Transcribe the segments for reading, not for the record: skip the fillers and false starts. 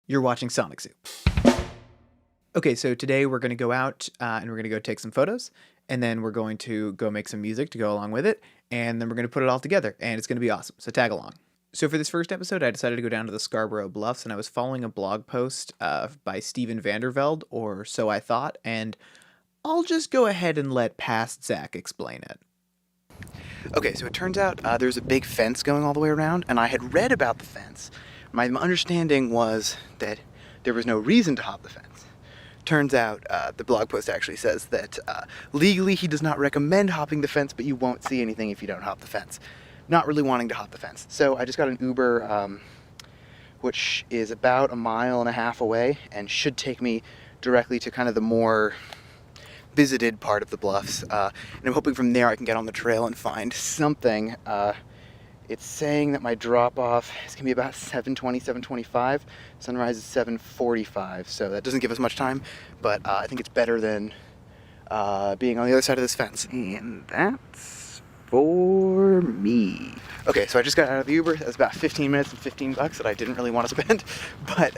You're watching Sonic Soup. Okay, so today we're going to go out and we're going to go take some photos, and then we're going to go make some music to go along with it, and then we're going to put it all together, and it's going to be awesome, so tag along. So for this first episode, I decided to go down to the Scarborough Bluffs, and I was following a blog post by Steven Vandervelde, or so I thought, and I'll just go ahead and let past Zach explain it. Okay, so it turns out there's a big fence going all the way around, and I had read about the fence. My understanding was that there was no reason to hop the fence. Turns out the blog post actually says that legally he does not recommend hopping the fence, but you won't see anything if you don't hop the fence. Not really wanting to hop the fence. So I just got an Uber, which is about 1.5 miles away and should take me directly to kind of the more visited part of the bluffs. And I'm hoping from there I can get on the trail and find something. It's saying that my drop-off is going to be about 7:20, 7:25. Sunrise is 7:45, so that doesn't give us much time, but I think it's better than being on the other side of this fence. And that's for me. Okay, so I just got out of the Uber. That was about 15 minutes and $15 that I didn't really want to spend, but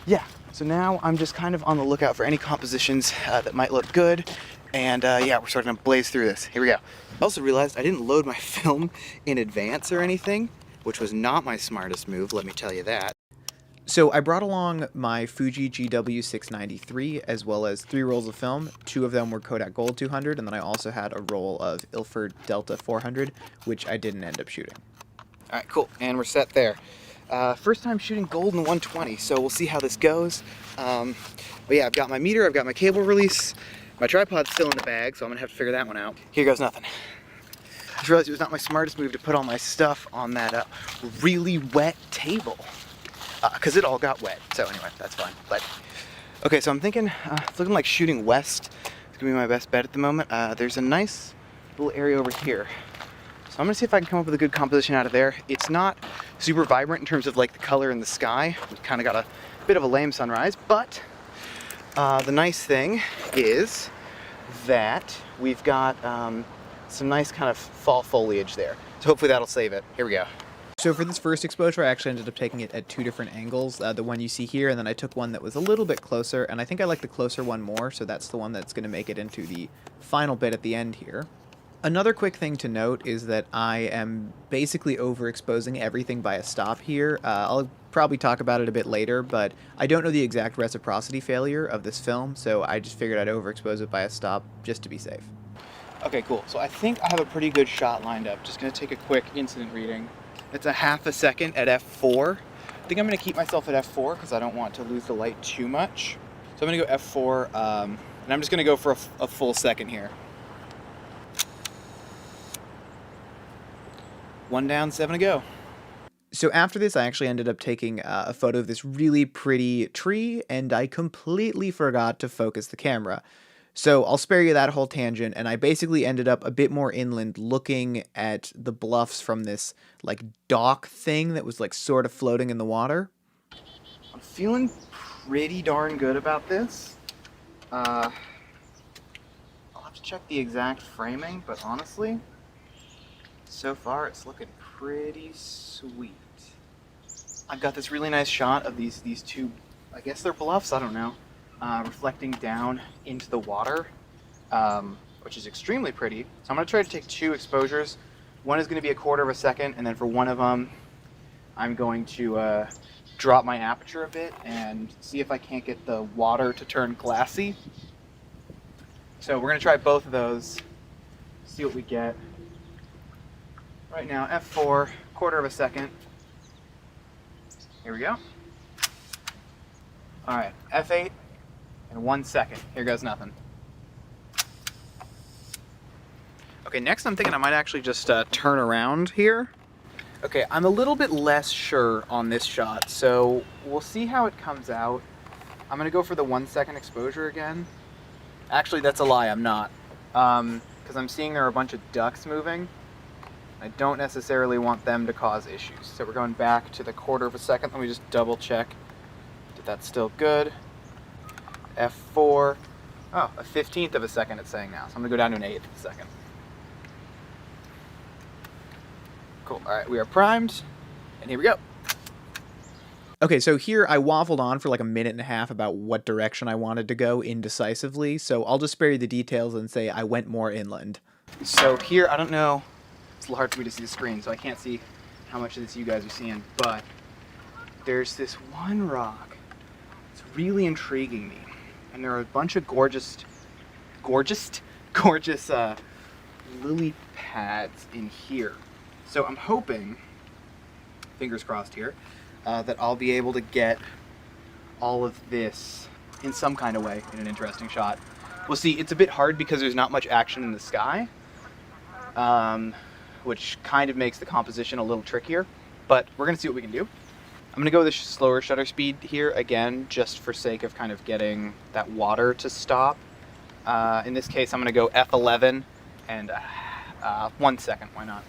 yeah. So now I'm just kind of on the lookout for any compositions that might look good. And yeah, we're starting to blaze through this. Here we go. I also realized I didn't load my film in advance or anything, which was not my smartest move, let me tell you that. So I brought along my Fuji GW693 as well as 3 rolls of film. 2 of them were Kodak Gold 200, and then I also had a roll of Ilford Delta 400, which I didn't end up shooting. All right, cool, and we're set there. First time shooting gold in 120, so we'll see how this goes. But yeah, I've got my meter, I've got my cable release. My tripod's still in the bag, so I'm gonna have to figure that one out. Here goes nothing. I just realized it was not my smartest move to put all my stuff on that really wet table, because it all got wet. So anyway, that's fine. But okay, so I'm thinking it's looking like shooting west is gonna be my best bet at the moment. There's a nice little area over here, so I'm gonna see if I can come up with a good composition out of there. It's not super vibrant in terms of like the color in the sky. We kind of got a bit of a lame sunrise, but the nice thing is that we've got some nice kind of fall foliage there. So hopefully that'll save it. Here we go. So for this first exposure, I actually ended up taking it at 2 different angles. The one you see here, and then I took one that was a little bit closer, and I think I like the closer one more, so that's the one that's going to make it into the final bit at the end here. Another quick thing to note is that I am basically overexposing everything by a stop here. I'll probably talk about it a bit later, but I don't know the exact reciprocity failure of this film, so I just figured I'd overexpose it by a stop just to be safe. Okay, cool. So I think I have a pretty good shot lined up. Just going to take a quick incident reading. It's a 1/2 second at f4. I think I'm going to keep myself at f4 because I don't want to lose the light too much. So I'm going to go f4, and I'm just going to go for a full second here. 1 down, 7 to go. So after this, I actually ended up taking a photo of this really pretty tree, and I completely forgot to focus the camera. So I'll spare you that whole tangent, and I basically ended up a bit more inland looking at the bluffs from this like dock thing that was like sort of floating in the water. I'm feeling pretty darn good about this. I'll have to check the exact framing, but honestly, so far it's looking pretty sweet. I've got this really nice shot of these 2, I guess they're bluffs, I don't know, reflecting down into the water, which is extremely pretty. So I'm going to try to take 2 exposures. One is going to be a 1/4 second, and then for one of them, I'm going to drop my aperture a bit and see if I can't get the water to turn glassy. So we're going to try both of those, see what we get. Right now, f4, 1/4 second. Here we go. All right, f8, and 1 second. Here goes nothing. Okay, next I'm thinking I might actually just turn around here. Okay, I'm a little bit less sure on this shot, so we'll see how it comes out. I'm gonna go for the 1 second exposure again. Actually, that's a lie, I'm not. Because I'm seeing there are a bunch of ducks moving. I don't necessarily want them to cause issues. So we're going back to the 1/4 second. Let me just double check that that's still good. F4. Oh, a 1/15 second it's saying now. So I'm gonna go down to an 1/8 second. Cool, all right, we are primed, and here we go. Okay, so here I waffled on for like a minute and a half about what direction I wanted to go indecisively, so I'll just spare you the details and say I went more inland. So here, I don't know, it's a little hard for me to see the screen, so I can't see how much of this you guys are seeing, but there's this one rock. It's really intriguing me, and there are a bunch of gorgeous lily pads in here. So I'm hoping, fingers crossed here, that I'll be able to get all of this in some kind of way in an interesting shot. We'll see. It's a bit hard because there's not much action in the sky, which kind of makes the composition a little trickier, but we're gonna see what we can do. I'm gonna go with a slower shutter speed here again, just for sake of kind of getting that water to stop. In this case, I'm gonna go F11 and 1 second, why not?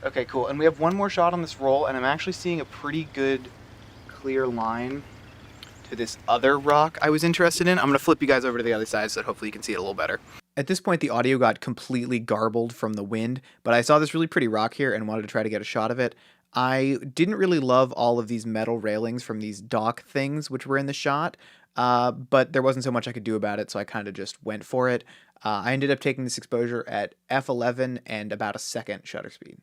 Okay, cool, and we have one more shot on this roll, and I'm actually seeing a pretty good clear line to this other rock I was interested in. I'm gonna flip you guys over to the other side so that hopefully you can see it a little better. At this point, the audio got completely garbled from the wind, but I saw this really pretty rock here and wanted to try to get a shot of it. I didn't really love all of these metal railings from these dock things which were in the shot, but there wasn't so much I could do about it, so I kind of just went for it. I ended up taking this exposure at f11 and about a second shutter speed.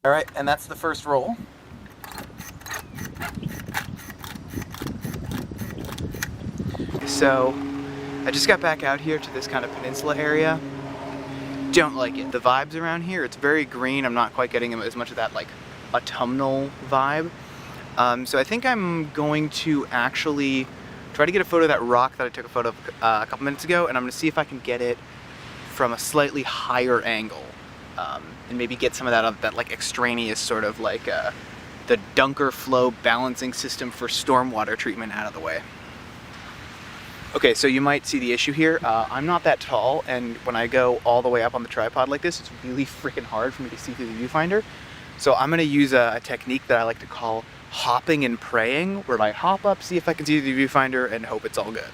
All right, and that's the first roll. So I just got back out here to this kind of peninsula area. Don't like it. The vibes around here, it's very green. I'm not quite getting as much of that like autumnal vibe. So I think I'm going to actually try to get a photo of that rock that I took a photo of a couple minutes ago, and I'm gonna see if I can get it from a slightly higher angle. And maybe get some of that like extraneous sort of like the Dunker flow balancing system for stormwater treatment out of the way. Okay, so you might see the issue here. I'm not that tall, and when I go all the way up on the tripod like this, it's really freaking hard for me to see through the viewfinder. So I'm gonna use a technique that I like to call hopping and praying, where I hop up, see if I can see the viewfinder, and hope it's all good.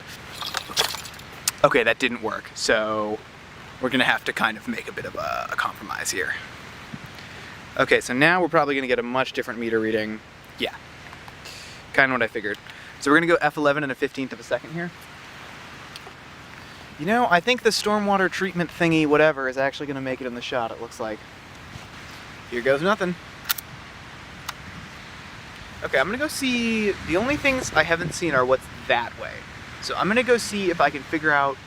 Okay, that didn't work, so we're gonna have to kind of make a bit of a compromise here. Okay, so now we're probably gonna get a much different meter reading. Yeah, kind of what I figured. So we're gonna go F11 and a 15th of a second here. You know, I think the stormwater treatment thingy, whatever, is actually gonna make it in the shot, it looks like. Here goes nothing. Okay, I'm gonna go see, the only things I haven't seen are what's that way. So I'm gonna go see if I can figure out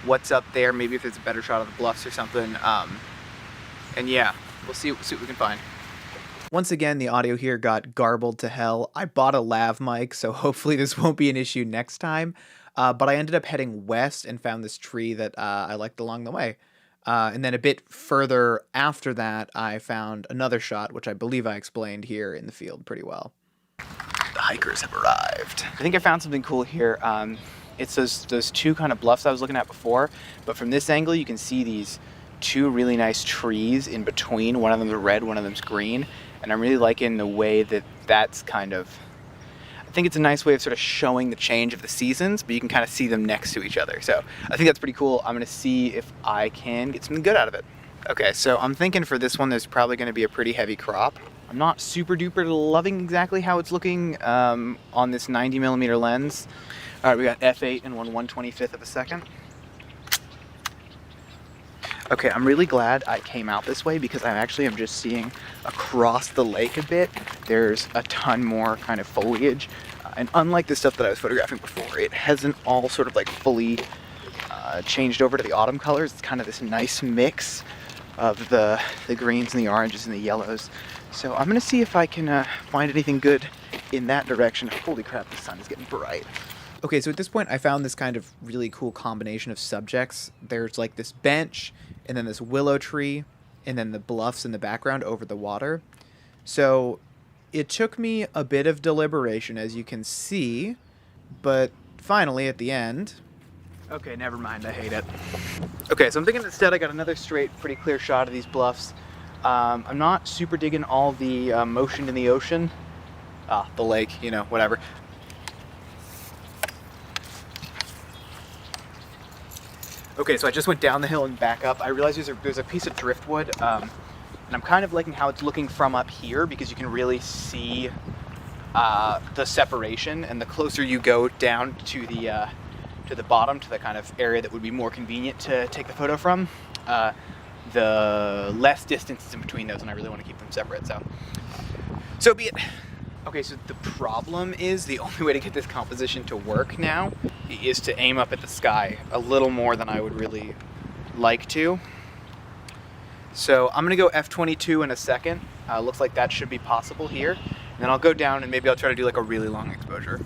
what's up there, maybe if there's a better shot of the bluffs or something. And yeah, we'll see what we can find. Once again, the audio here got garbled to hell. I bought a lav mic, so hopefully this won't be an issue next time. But I ended up heading west and found this tree that I liked along the way. And then a bit further after that, I found another shot, which I believe I explained here in the field pretty well. The hikers have arrived. I think I found something cool here. It's those two kind of bluffs I was looking at before, but from this angle you can see these two really nice trees in between. One of them's red, one of them's green, and I'm really liking the way that that's kind of, I think it's a nice way of sort of showing the change of the seasons, but you can kind of see them next to each other. So I think that's pretty cool. I'm gonna see if I can get something good out of it. Okay, so I'm thinking for this one there's probably gonna be a pretty heavy crop. I'm not super duper loving exactly how it's looking on this 90mm lens. All right, we got f8 and 1/125th of a second. Okay, I'm really glad I came out this way because I actually am just seeing across the lake a bit. There's a ton more kind of foliage. And unlike the stuff that I was photographing before, it hasn't all sort of like fully changed over to the autumn colors. It's kind of this nice mix of the greens and the oranges and the yellows. So I'm gonna see if I can find anything good in that direction. Holy crap, the sun is getting bright. Okay, so at this point I found this kind of really cool combination of subjects. There's like this bench, and then this willow tree, and then the bluffs in the background over the water. So it took me a bit of deliberation, as you can see, but finally at the end... Okay, never mind, I hate it. Okay, so I'm thinking instead I got another straight, pretty clear shot of these bluffs. I'm not super digging all the motion in the ocean. The lake, you know, whatever. Okay, so I just went down the hill and back up. I realized there's a piece of driftwood And I'm kind of liking how it's looking from up here because you can really see the separation, and the closer you go down to the bottom, to the kind of area that would be more convenient to take the photo from, the less distance is in between those, and I really want to keep them separate, so be it. Okay, so the problem is the only way to get this composition to work now is to aim up at the sky a little more than I would really like to. So I'm gonna go f22 in a second. Looks like that should be possible here. And then I'll go down and maybe I'll try to do like a really long exposure.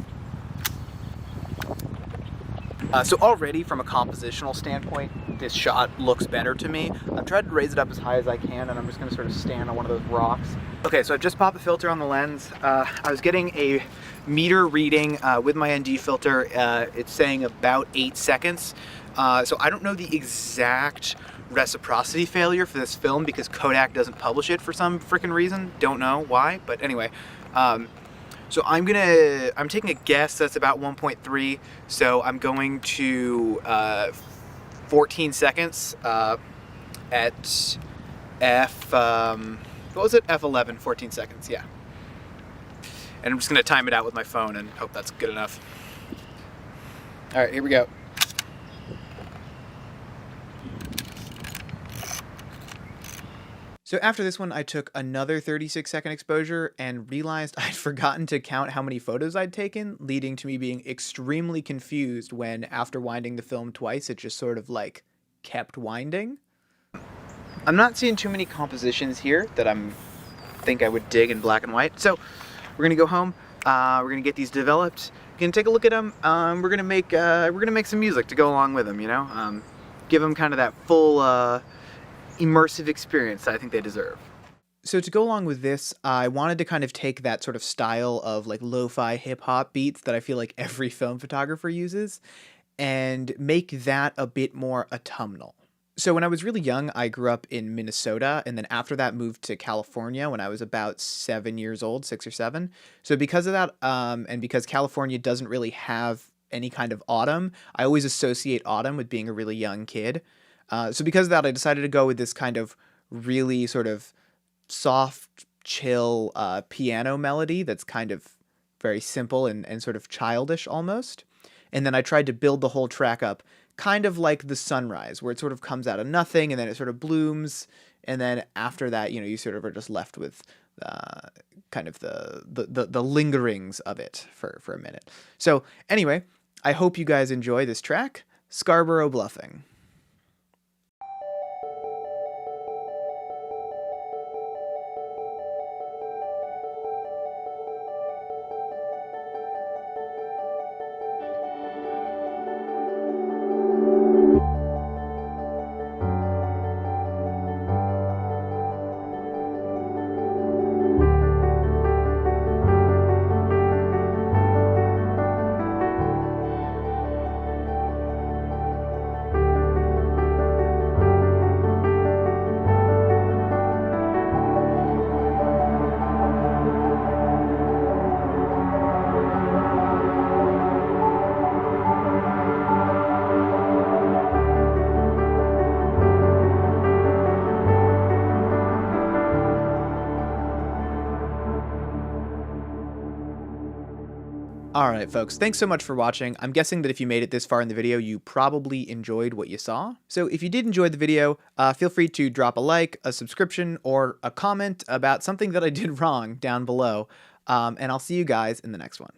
So already from a compositional standpoint, this shot looks better to me. I've tried to raise it up as high as I can, and I'm just gonna sort of stand on one of those rocks. Okay, so I've just popped the filter on the lens. I was getting a meter reading with my ND filter. It's saying about 8 seconds. So I don't know the exact reciprocity failure for this film because Kodak doesn't publish it for some freaking reason. Don't know why, but anyway. So I'm taking a guess that's about 1.3. So I'm going to 14 seconds at what was it? F11, 14 seconds, yeah. And I'm just gonna time it out with my phone and hope that's good enough. All right, here we go. So after this one, I took another 36-second exposure and realized I'd forgotten to count how many photos I'd taken, leading to me being extremely confused when, after winding the film twice, it just sort of like kept winding. I'm not seeing too many compositions here that I think I would dig in black and white. So we're gonna go home. We're gonna get these developed. We're gonna take a look at them. We're gonna make some music to go along with them. You know, give them kind of that full immersive experience that I think they deserve. So to go along with this, I wanted to kind of take that sort of style of like lo-fi hip-hop beats that I feel like every film photographer uses and make that a bit more autumnal. So when I was really young, I grew up in Minnesota, and then after that moved to California when I was about 7 years old, 6 or 7. So because of that, and because California doesn't really have any kind of autumn, I always associate autumn with being a really young kid. So because of that, I decided to go with this kind of really sort of soft, chill piano melody that's kind of very simple and sort of childish almost. And then I tried to build the whole track up kind of like the sunrise, where it sort of comes out of nothing and then it sort of blooms. And then after that, you know, you sort of are just left with kind of the lingerings of it for a minute. So anyway, I hope you guys enjoy this track, Scarborough Bluffing. Alright folks, thanks so much for watching. I'm guessing that if you made it this far in the video, you probably enjoyed what you saw. So if you did enjoy the video, feel free to drop a like, a subscription, or a comment about something that I did wrong down below. And I'll see you guys in the next one.